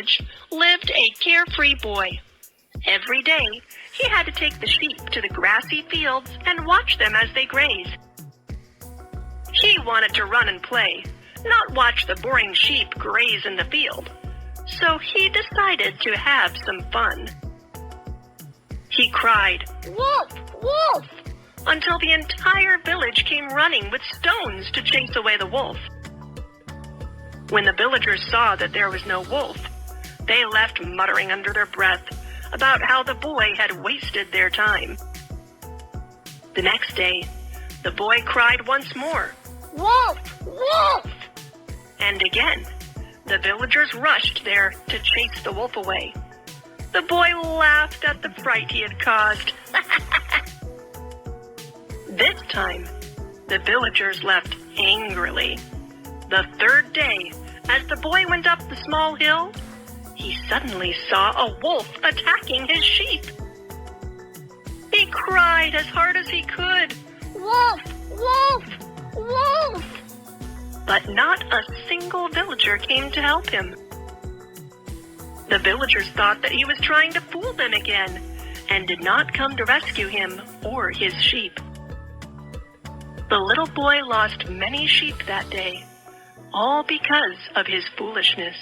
village lived a carefree boy. Every day, he had to take the sheep to the grassy fields and watch them as they graze. He wanted to run and play, not watch the boring sheep graze in the field. So he decided to have some fun. He cried, "Wolf! Wolf!" until the entire village came running with stones to chase away the wolf. When the villagers saw that there was no wolf, they left muttering under their breath about how the boy had wasted their time. The next day, the boy cried once more, "Wolf! Wolf!" And again, the villagers rushed there to chase the wolf away. The boy laughed at the fright he had caused. This time, the villagers left angrily. The third day, as the boy went up the small hill, he suddenly saw a wolf attacking his sheep. He cried as hard as he could, "Wolf! Wolf! Wolf!" But not a single villager came to help him. The villagers thought that he was trying to fool them again and did not come to rescue him or his sheep. The little boy lost many sheep that day, all because of his foolishness.